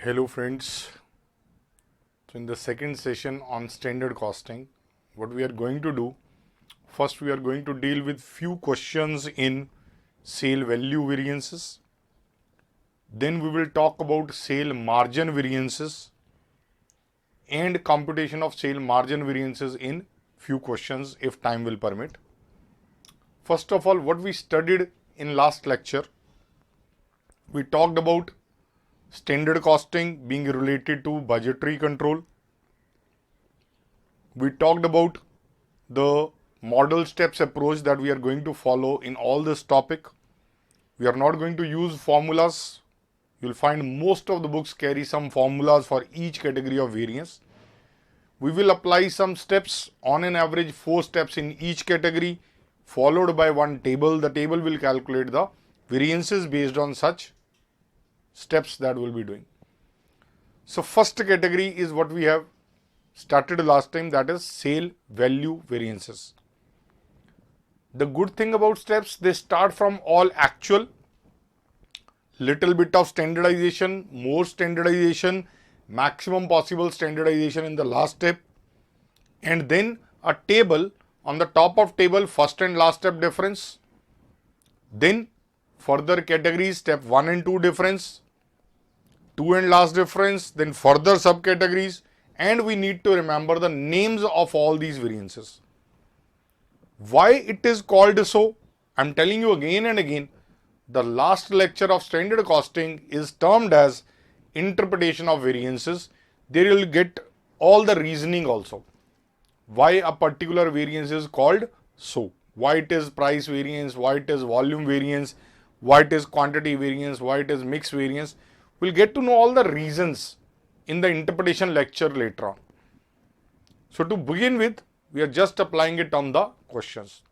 Hello friends. So in the second session on standard costing, what we are going to do, first we are going to deal with few questions in sale value variances. Then we will talk about sale margin variances and computation of sale margin variances in few questions if time will permit. First of all, what we studied in last lecture, we talked about standard costing being related to budgetary control. We talked about the model steps approach that we are going to follow in all this topic. We are not going to use formulas. You'll find most of the books carry some formulas for each category of variance. We will apply some steps, on an average 4 steps in each category, followed by one table. The table will calculate the variances based on such steps that we'll be doing. So first category is what we have started last time, that is sale value variances. The good thing about steps, they start from all actual, little bit of standardization, more standardization, maximum possible standardization in the last step, and then a table. On the top of table, first and last step difference, then further categories, step 1 and 2 difference, 2 and last difference, then further subcategories, and we need to remember the names of all these variances. Why it is called so? I'm telling you again and again, the last lecture of standard costing is termed as interpretation of variances. There you will get all the reasoning also. Why a particular variance is called so? Why it is price variance, why it is volume variance, why it is quantity variance, why it is mix variance. We'll get to know all the reasons in the interpretation lecture later on. So to begin with, we are just applying it on the questions.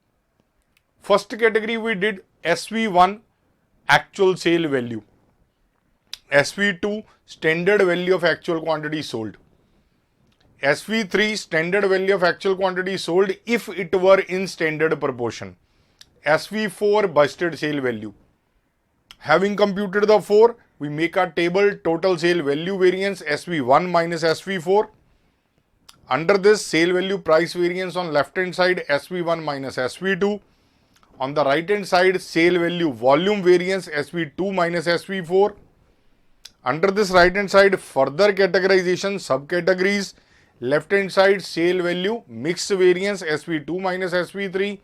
First category we did SV1 actual sale value, SV2 standard value of actual quantity sold, SV3 standard value of actual quantity sold if it were in standard proportion, SV4 budgeted sale value. Having computed the 4, we make a table total sale value variance SV1 minus SV4. Under this, sale value price variance on left hand side SV1 minus SV2. On the right hand side, sale value volume variance SV2 minus SV4. Under this right hand side, further categorization subcategories. Left hand side, sale value mix variance SV2 minus SV3.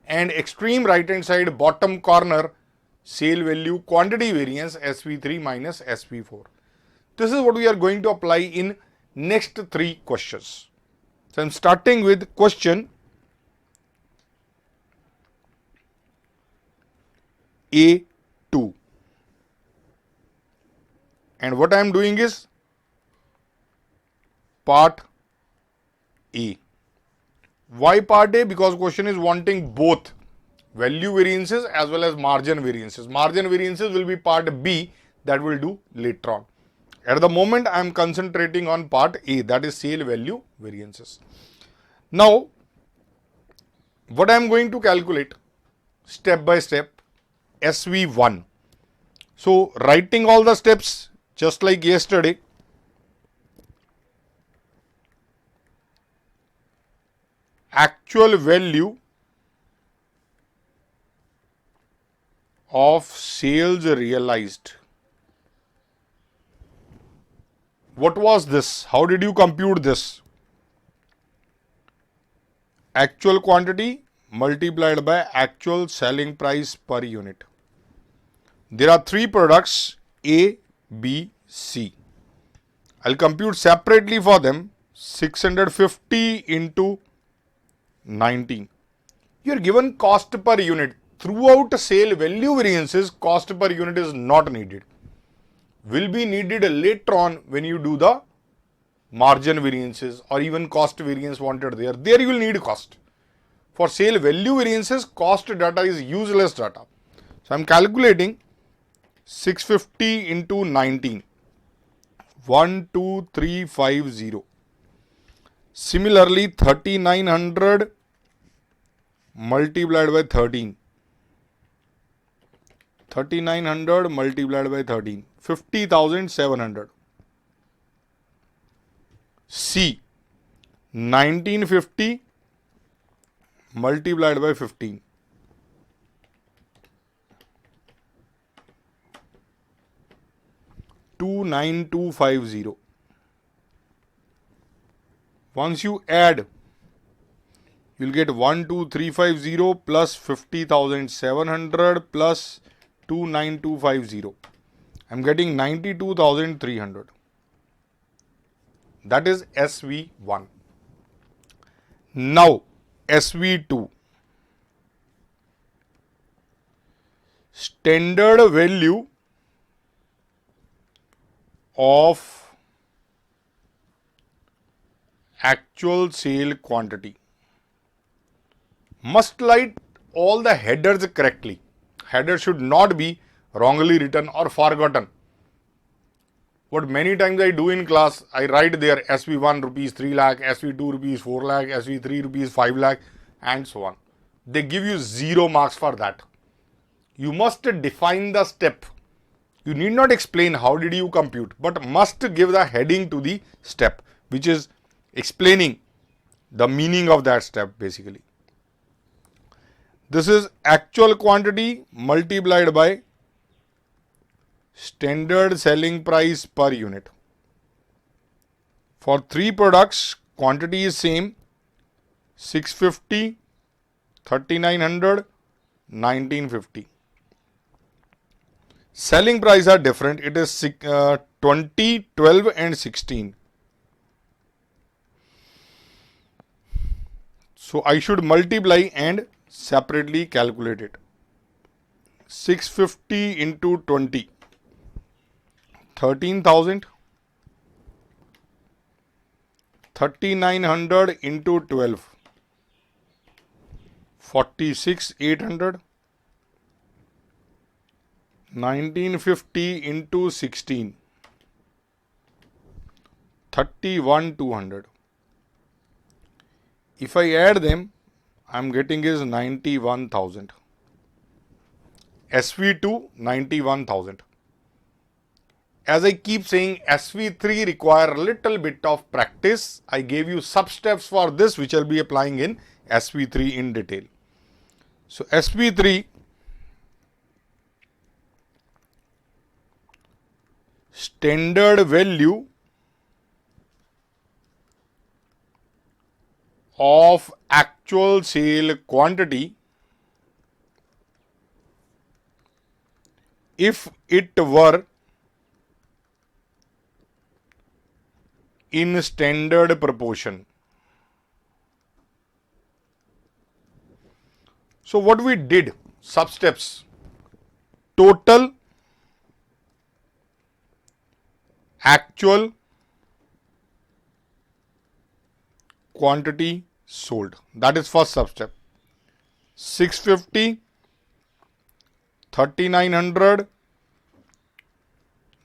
And extreme right hand side, bottom corner, sale value quantity variance SV3 minus SV4. This is what we are going to apply in next 3 questions. So I'm starting with question A2. And what I am doing is part A. Why part A? Because question is wanting both value variances as well as margin variances. Margin variances will be part B, that will do later on. At the moment, I am concentrating on part A, that is sale value variances. Now, what I am going to calculate step by step, SV1. So, writing all the steps just like yesterday. Actual value of sales realized. What was this? How did you compute this? Actual quantity multiplied by actual selling price per unit. There are 3 products A, B, C. I'll compute separately for them. 650 into 19. You are given cost per unit. Throughout sale value variances, cost per unit is not needed. Will be needed later on when you do the margin variances or even cost variance wanted there. There you will need cost. For sale value variances, cost data is useless data. So I am calculating 650 into 19. 12350. Similarly, 3900 multiplied by 13. 3900 multiplied by 13, 50,700. C, 1950 multiplied by 15. $29250. Once you add, you'll get 12350 plus 50,700 plus 29250. I'm getting 92,300. That is SV1. Now SV2. Standard value of actual sale quantity. Must write all the headers correctly. Header should not be wrongly written or forgotten. What many times I do in class, I write there SV1 rupees 3 lakh, SV2 rupees 4 lakh, SV3 rupees 5 lakh, and so on. They give you 0 marks for that. You must define the step. You need not explain how did you compute, but must give the heading to the step, which is explaining the meaning of that step basically. This is actual quantity multiplied by standard selling price per unit. For 3 products, quantity is same, 650, 3900, 1950. Selling price are different. It is 20, 12 and 16. So I should multiply and separately calculate it. 650 into 20. 13,000. 3900 into 12. 46,800. 1950 into 16. 31,200. If I add them, I am getting is 91,000. SV2 91,000. As I keep saying, SV3 require a little bit of practice. I gave you sub steps for this which I will be applying in SV3 in detail. So SV3 standard value of actual sale quantity if it were in standard proportion. So what we did, sub steps, total actual quantity sold. That is first sub step. 650, 3900,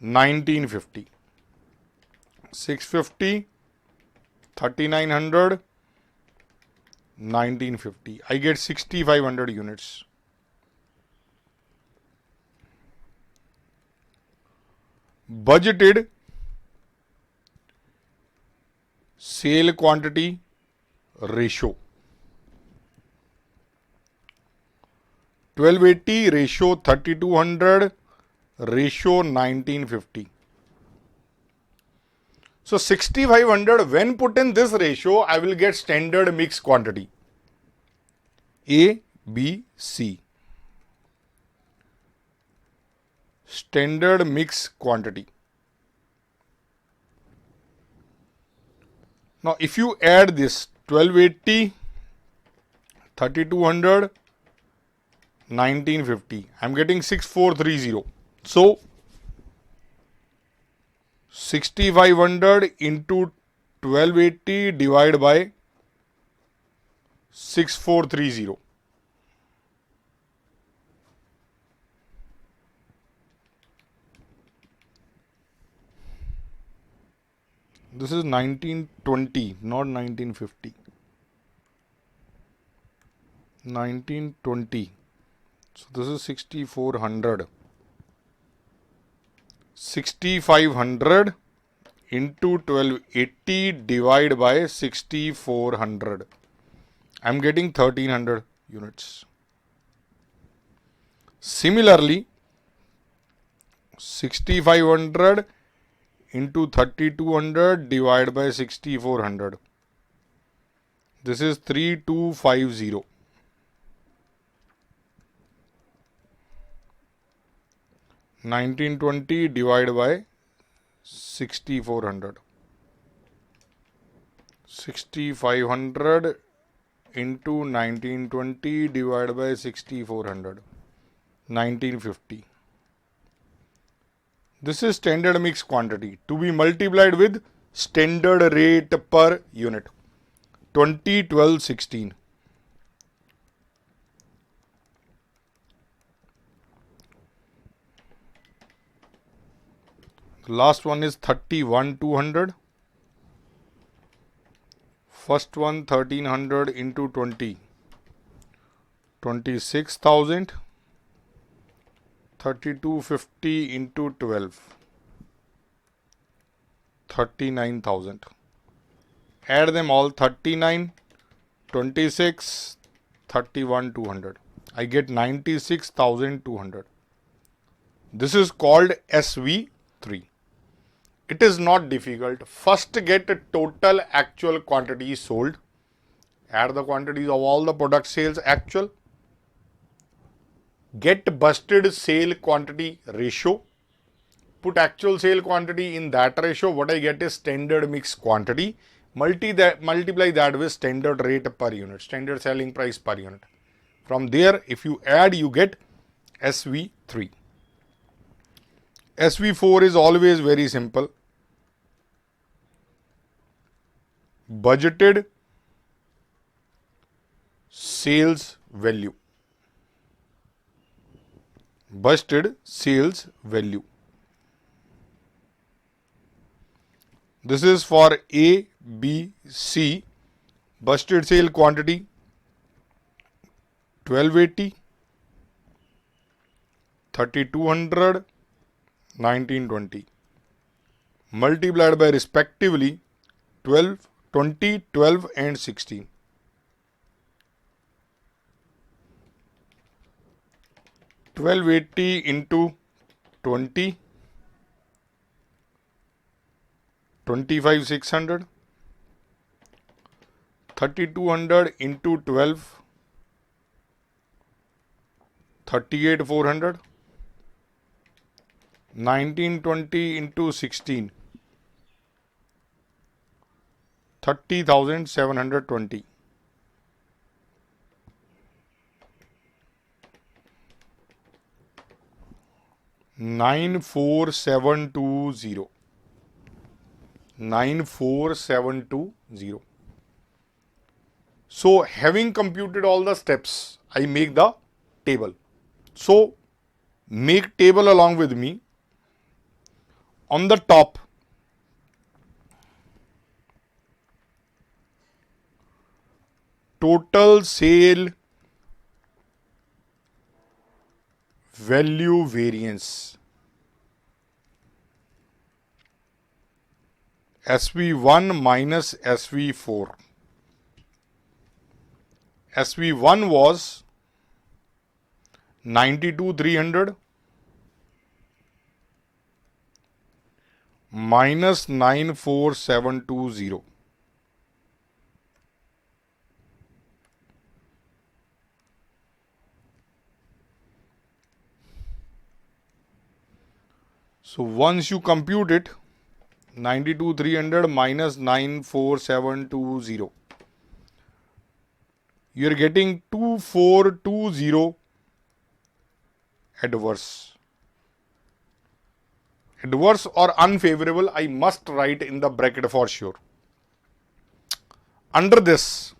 1950. 650, 3900, 1950. I get 6500 units. Budgeted sale quantity ratio. 1280 ratio 3200 ratio 1950. So 6500, when put in this ratio, I will get standard mix quantity A, B, C. Standard mix quantity. Now if you add this 1280, 3200, 1950, I am getting 6430. So 6500 into 1280 divided by 6430. This is 1920, not 1950. 1920. So this is 6400. 6500 into 1280 divided by 6400. I'm getting 1300 units. Similarly, 6500 into 3200 divided by 6400. This is 3250. 1920 divided by 6400. 6500 into 1920 divided by 6400. 1950. This is standard mix quantity to be multiplied with standard rate per unit. 20, 12, 16. The last one is 31, 200. First one 1300 into 20. 26,000. 3250 into 12. 39,000. Add them all. 39, 26, 31, 200. I get 96,200. This is called SV3. It is not difficult. First get total actual quantities sold. Add the quantities of all the product sales actual. Get busted sale quantity ratio. Put actual sale quantity in that ratio. What I get is standard mix quantity. Multiply that with standard rate per unit, standard selling price per unit. From there, if you add, you get SV3. SV4 is always very simple. Budgeted sales value. Busted sales value. This is for A, B, C. Busted sale quantity 1280, 3200, 1920. Multiplied by respectively 12, 20, 12 and 16. $1280 into 20, 25,600. 3,200 into 12, 38,400. 1920 into 16, 30,720. $94,720. 94,720. So having computed all the steps, I make the table. So make table along with me. On the top, total sale value variance. SV1 minus SV4. SV1 was 92,300 minus 94,720. So once you compute it, 92,300 minus 94,720, you are getting 2,420 adverse. Adverse or unfavorable, I must write in the bracket for sure. Under this,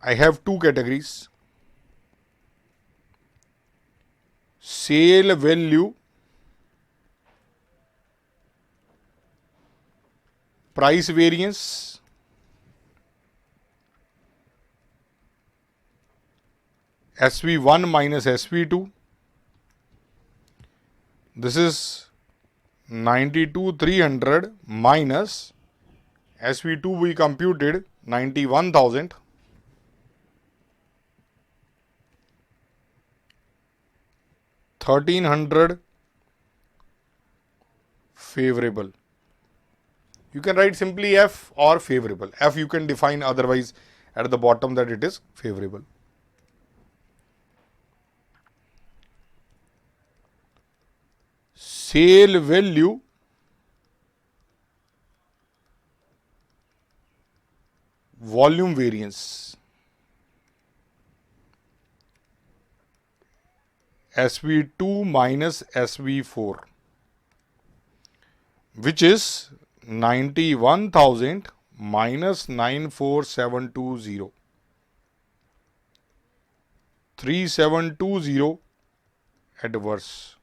I have two categories. Sale value, price variance, SV1 minus SV2, This is 92,300 minus SV2 we computed 91,000. 1,300 favorable. You can write simply F or favorable. F you can define otherwise at the bottom that it is favorable. Sale value volume variance. SV2 minus SV4, which is 91,000 minus 94720. 3720 adverse.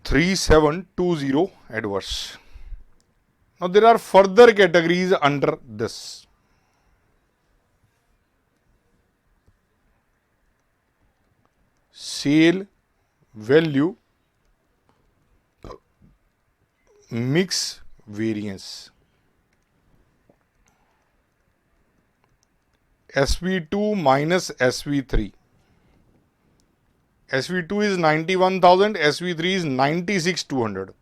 3720 adverse. Now there are further categories under this. Sale value mix variance. SV2 minus SV3. SV2 is 91,000, SV3 is 96,200.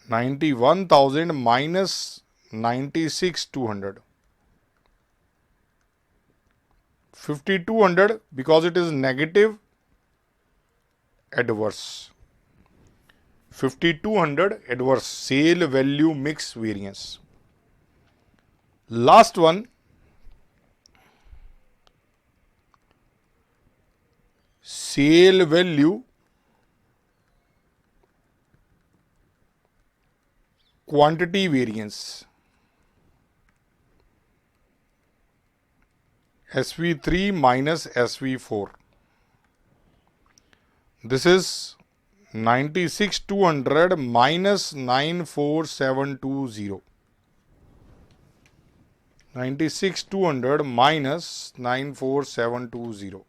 91,000 minus 96,200. 5,200 because it is negative adverse. 5,200 adverse sale value mix variance. Last one, sale value quantity variance. SV3 minus SV4. This is 96,200 minus 94720. 96,200 minus 94720.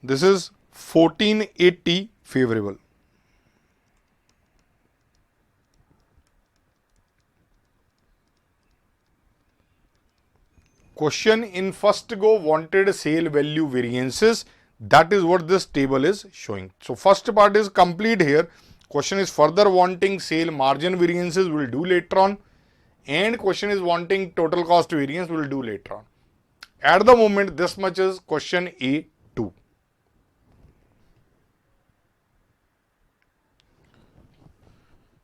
This is 1480 favorable. Question in first go wanted sale value variances. That is what this table is showing. So first part is complete here. Question is further wanting sale margin variances, we will do later on. And question is wanting total cost variance, we will do later on. At the moment, this much is question A2.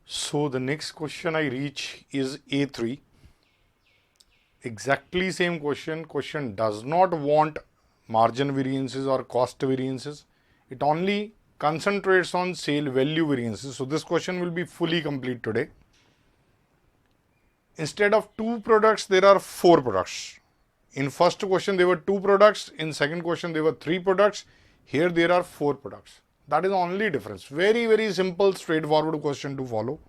So the next question I reach is A3. Exactly same question. Question does not want margin variances or cost variances. It only concentrates on sale value variances. So this question will be fully complete today. Instead of 2 products, there are 4 products. In first question, there were 2 products. In second question, there were 3 products. Here, there are 4 products. That is the only difference. Very, very simple, straightforward question to follow.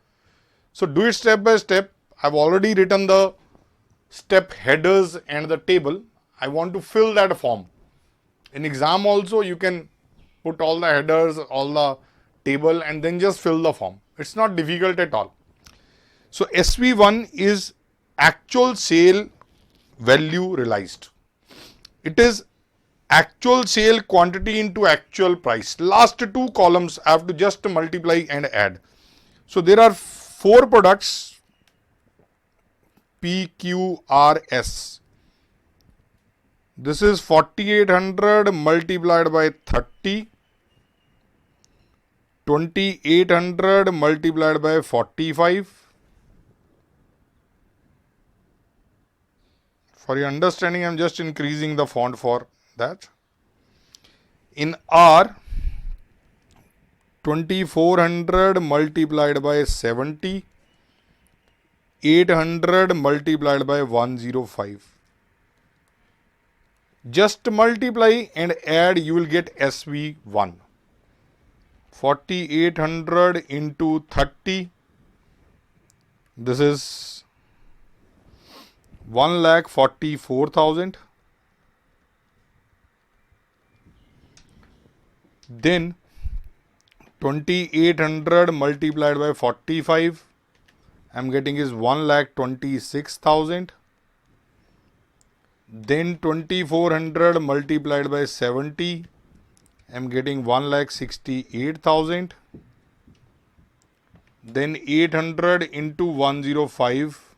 So do it step by step. I've already written the step headers and the table. I want to fill that form. In exam also, you can put all the headers, all the table, and then just fill the form. It's not difficult at all. So SV1 is actual sale value realized. It is actual sale quantity into actual price. Last 2 columns I have to just multiply and add. So there are 4 products PQRS. This is 4,800 multiplied by 30. 2,800 multiplied by 45. For your understanding, I am just increasing the font for that. In R, 2,400 multiplied by 70. 800 multiplied by 105. Just multiply and add, you will get SV1. 4,800 into 30. This is 1,44,000. Then 2800 multiplied by 45, I'm getting is 1,26,000. Then 2400 multiplied by 70, I'm getting 1,68,000. Then 800 into 105,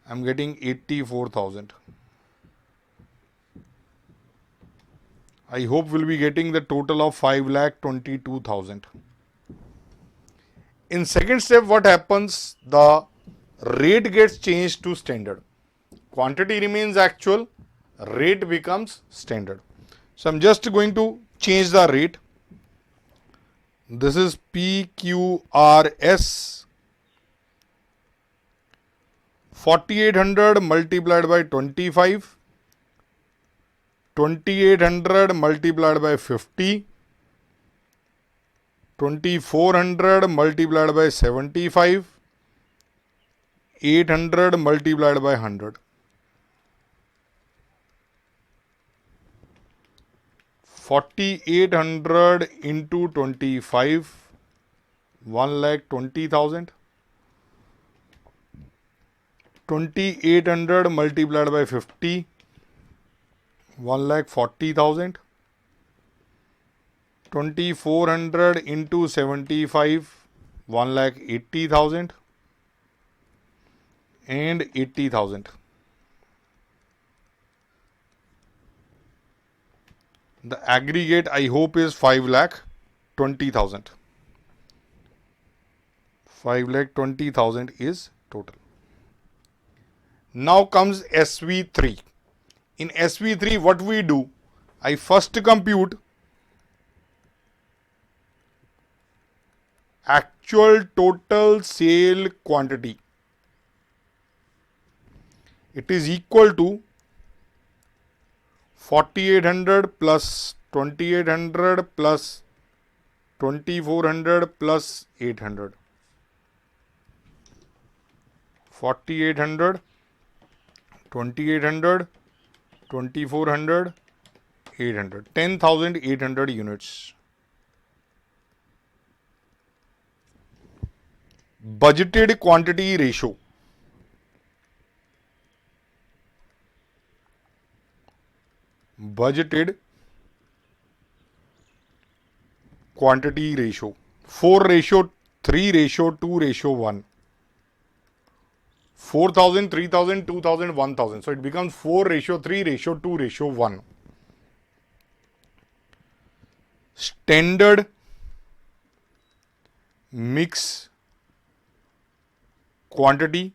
I'm getting 84,000. I hope we'll be getting the total of 5,22,000. In second step, what happens? The rate gets changed to standard. Quantity remains actual, rate becomes standard. So I'm just going to change the rate. This is PQRS. 4800 multiplied by 25, 2800 multiplied by 50, 2400 multiplied by 75, 800 multiplied by 100. 4800 into 25, 1,20,000. 2800 multiplied by 50, 1,40,000. 2400 into 75, 1,80,000 and 80,000. The aggregate I hope is 5,20,000. 5,20,000 is total. Now comes SV3. In SV3 what we do? I first compute actual total sale quantity. It is equal to 4800 plus 2800 plus 2400 plus 800. 4800, 2800, 2400, 800. 10,800 units. Budgeted quantity ratio. Budgeted quantity ratio. 4:3:2:1. 4,000, 3,000, 2,000, 1,000. So it becomes 4:3:2:1. Standard mix quantity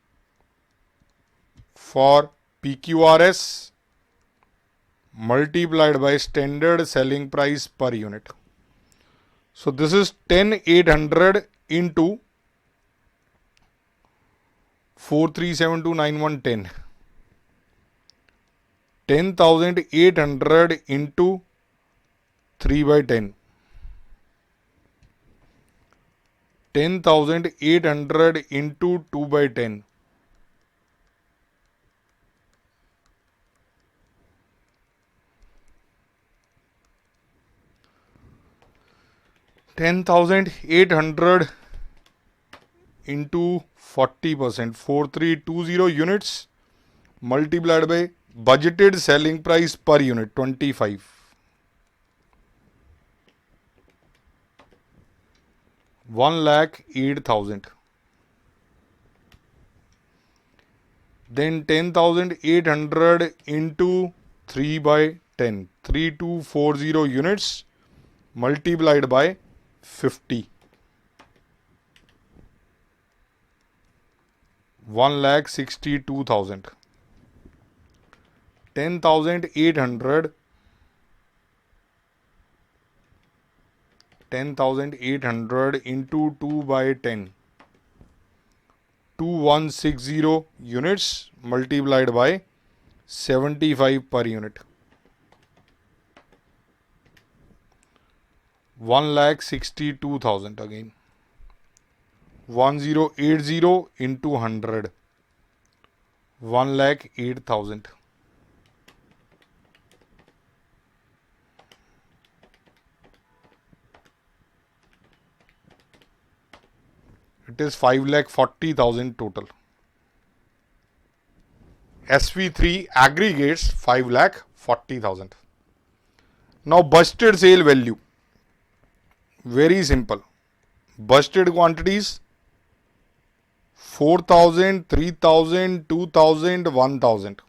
for PQRS multiplied by standard selling price per unit. So this is 10,800 into 4,372,9110. 10,800 into 3 by 10. 10,800 into 2 by 10. 10,800 into 40%, 4,320 units multiplied by budgeted selling price per unit 25. 1,08,000. Then 10,800 into 3 by 10, 3,240 units multiplied by 50. 1,62,000. 10,800 into 2 by 10, 2,160 units multiplied by 75 per unit. 1,62,000 again. 1,080 into 100, 1,08,000. It is 5,40,000 total. SV3 aggregates 5,40,000. Now busted sale value. Very simple. Busted quantities 4,000, 3,000, 2,000, 1,000.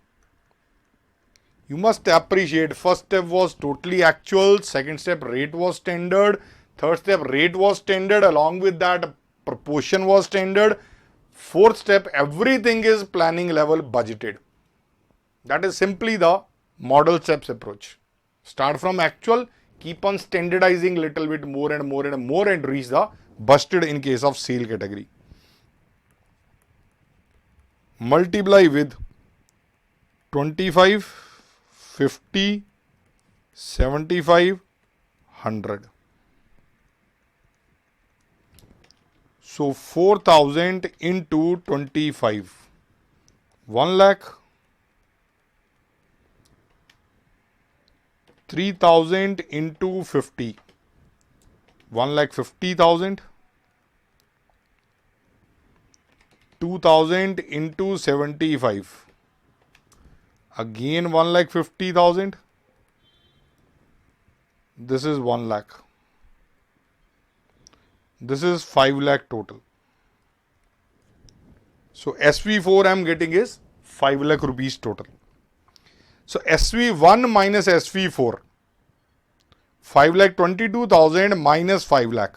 You must appreciate, first step was totally actual, second step rate was standard, third step rate was standard, along with that proportion was standard, fourth step everything is planning level budgeted. That is simply the model steps approach. Start from actual, keep on standardizing little bit more and more and more and reach the busted in case of sale category. Multiply with 25, 50, 75, 100. So 4,000 into 25, 1 lakh. 3,000 into 50, 1,50,000. 2,000 into 75, again 1,50,000. This is 1 lakh. This is 5 lakh total. So SV4 I am getting is 5 lakh rupees total. So SV1 minus SV4, 5,22,000 minus 5 lakh.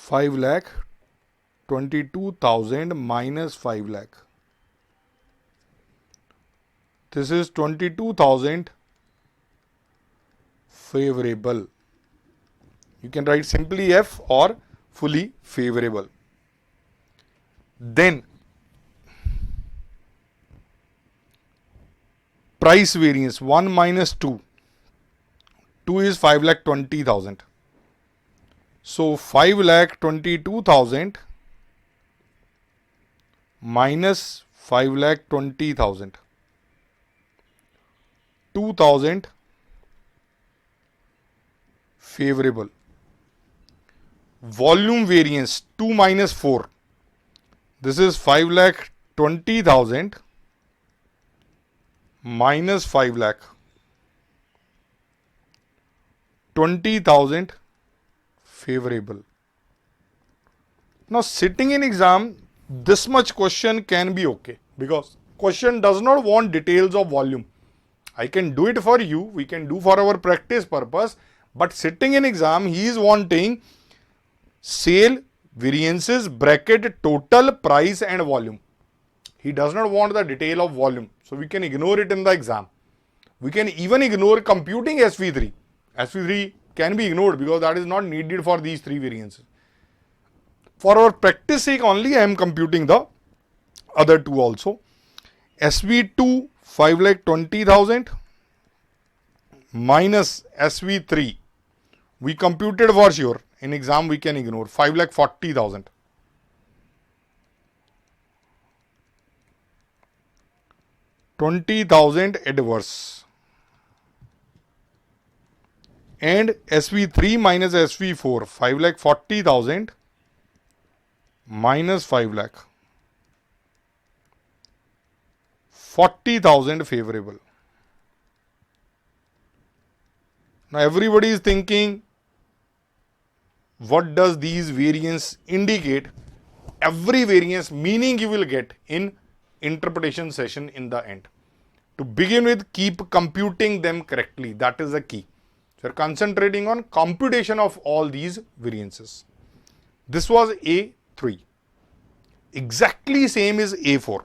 5,22,000 minus 5 lakh. This is 22,000 favorable. You can write simply F or fully favorable. Then price variance 1 minus 2. 2 is 5,20,000. So 5,22,000 minus 5,20,000. 2,000 favorable. Volume variance 2 minus 4. This is 5,20,000 minus 5 lakh. 20,000 favorable. Now sitting in exam, this much question can be okay because question does not want details of volume. I can do it for you, we can do for our practice purpose, but sitting in exam he is wanting sale, variances, bracket, total, price and volume. He does not want the detail of volume. So we can ignore it in the exam. We can even ignore computing SV3. SV3 can be ignored because that is not needed for these three variances. For our practice sake only I am computing the other two also. SV2 5,20,000 minus SV3 we computed for sure. In exam we can ignore 5,40,000. $20,000 adverse. And SV3 minus SV4 5,40,000 minus 5 lakh. 40,000 favorable. Now everybody is thinking, what does these variance indicate? Every variance meaning you will get in interpretation session in the end. To begin with, keep computing them correctly. That is the key. So, concentrating on computation of all these variances. This was A3. Exactly same is A4.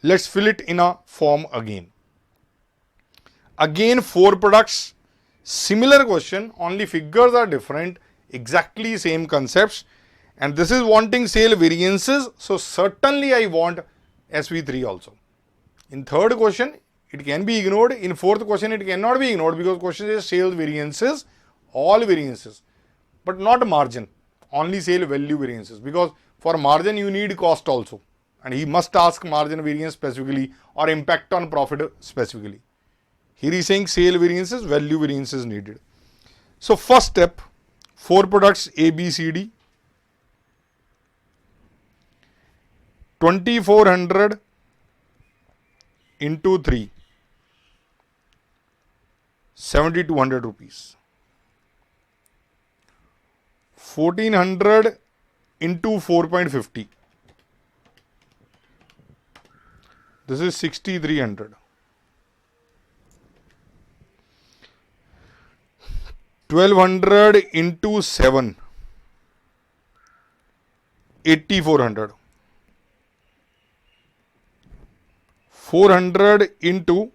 Let's fill it in a form again. Again 4 products. Similar question, only figures are different. Exactly same concepts. And this is wanting sale variances. So, certainly I want SV3 also. In third question, it can be ignored. In fourth question, it cannot be ignored because question is sales variances, all variances, but not margin, only sale value variances, because for margin you need cost also and he must ask margin variance specifically or impact on profit specifically. Here he is saying sale variances, value variances needed. So first step, 4 products A, B, C, D. 2400 into 3, 7200 rupees. 1400 into 4.50. This is 6300. 1200 into 7, 8400. 400 into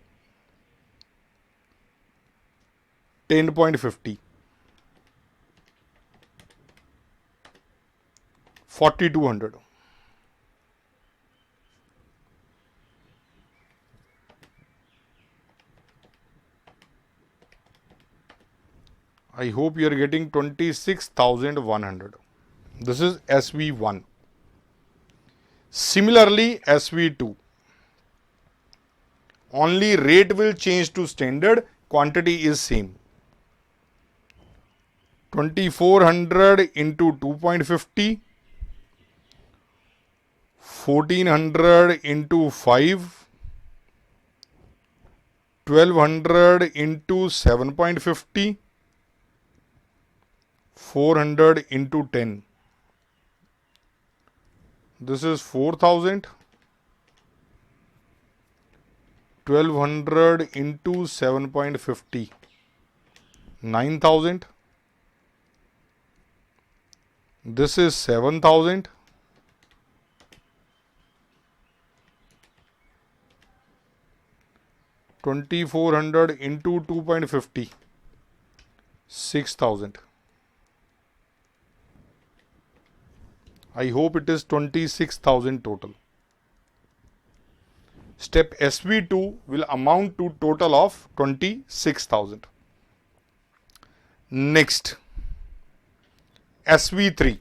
10.50, 4200. I hope you are getting 26,100. This is SV1. Similarly, SV2. Only rate will change to standard, quantity is same. 2400 into 2.50, 1400 into 5, 1200 into 7.50, 400 into 10. This is 4000. 1200 into 7.50, 9000. This is 7000. 2400 into 2.50, 6000. I hope it is 26,000 total. Step SV2 will amount to total of 26,000. Next, SV3.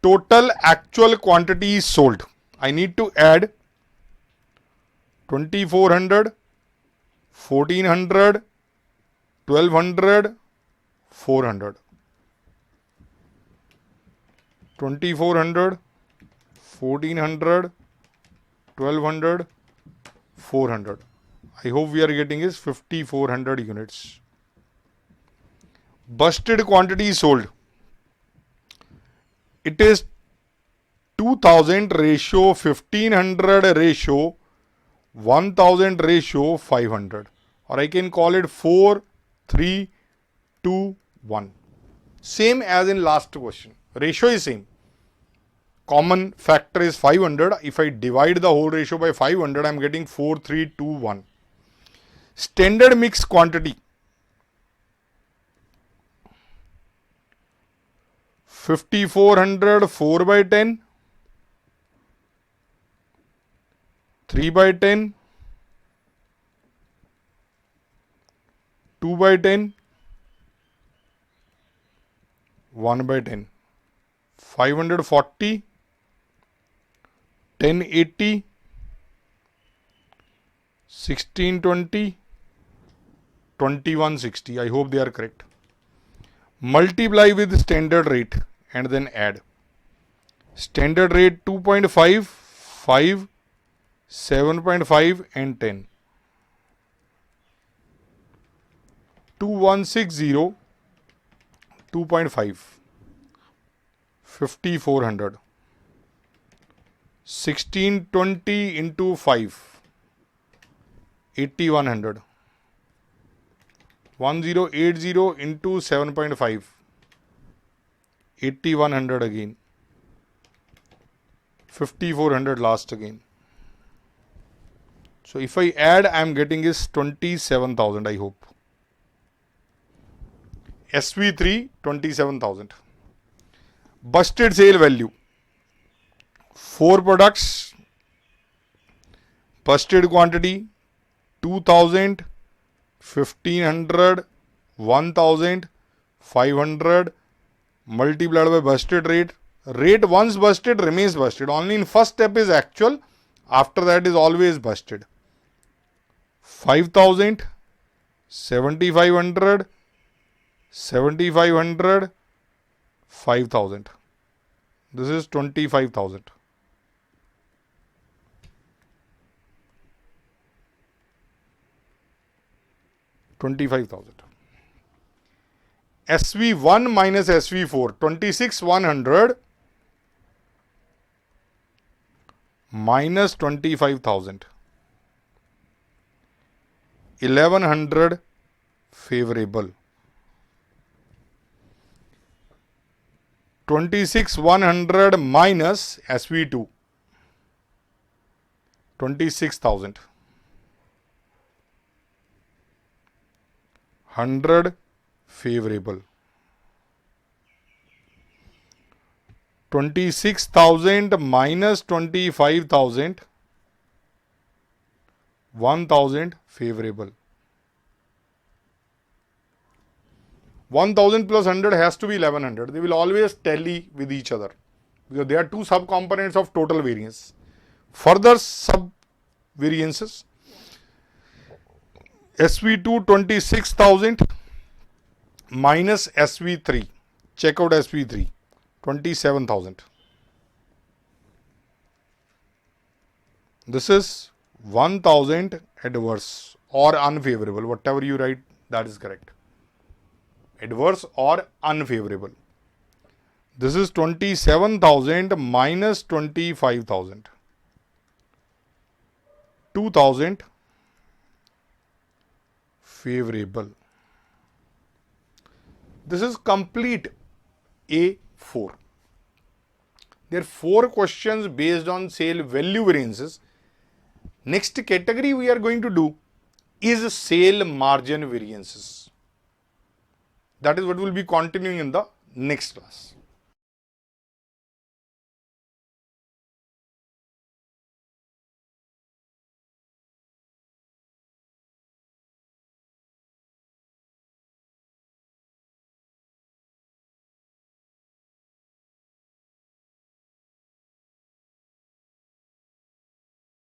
Total actual quantity is sold. I need to add 2400, 1400, 1200, 400. 2400, 1400, 1200, 400. I hope we are getting is 5400 units. Busted quantity sold. It is 2000 ratio, 1500 ratio, 1000 ratio, 500. Or I can call it 4, 3, 2, 1. Same as in last question. Ratio is same. Common factor is 500. If I divide the whole ratio by 500, I am getting 4, 3, 2, 1. Standard mix quantity. 5400 4 by 10, 3 by 10, 2 by 10, 1 by 10, 540, 1080, 1620, 2160. I hope they are correct. Multiply with standard rate and then add. Standard rate 2.5, 5, 7.5 and 10. 2160, 2.5, 5400. 1620 into 5, 8100. 1080 into 7.5, 8100 again. 5400 last again. So if I add, I am getting is 27,000, I hope. SV3 27,000. Busted sale value. 4 products. Busted quantity 2000, 1500, 1000, 500 multiplied by busted rate. Rate once busted remains busted. Only in first step is actual. After that is always busted. 5000, 7500, 7,500, 5,000. This is 25,000. SV1 minus SV4, 26,100 minus 25,000. 1,100 favorable. 26,100 minus SV2, 26,000. 100 favorable. 26,000 minus 25,000, 1,000 favorable. 1,000 plus 100 has to be 1,100. They will always tally with each other because they are two subcomponents of total variance. Further sub-variances, SV2 26,000 minus SV3. Check out SV3, 27,000. This is 1,000 adverse or unfavorable. Whatever you write, that is correct. Adverse or unfavorable. This is 27,000 minus 25,000. 2,000 favorable. This is complete A4. There are 4 questions based on sale value variances. Next category we are going to do is sale margin variances. That is what we will be continuing in the next class.